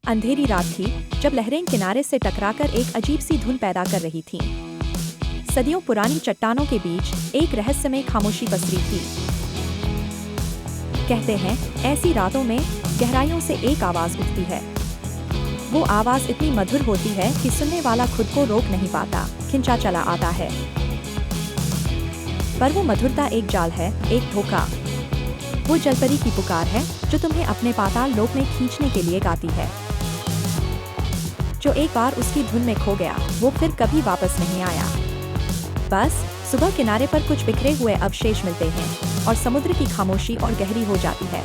अंधेरी रात थी जब लहरें किनारे से टकराकर एक अजीब सी धुन पैदा कर रही थीं। सदियों पुरानी चट्टानों के बीच एक रहस्यमय खामोशी पसरी थी। कहते हैं ऐसी रातों में गहराइयों से एक आवाज उठती है। वो आवाज इतनी मधुर होती है कि सुनने वाला खुद को रोक नहीं पाता, खिंचा चला आता है। पर वो मधुरता एक जाल है, एक धोखा। वो जलपरी की पुकार है जो तुम्हें अपने पाताल लोक में खींचने के लिए गाती है। जो एक बार उसकी धुन में खो गया वो फिर कभी वापस नहीं आया। बस सुबह किनारे पर कुछ बिखरे हुए अवशेष मिलते हैं और समुद्र की खामोशी और गहरी हो जाती है।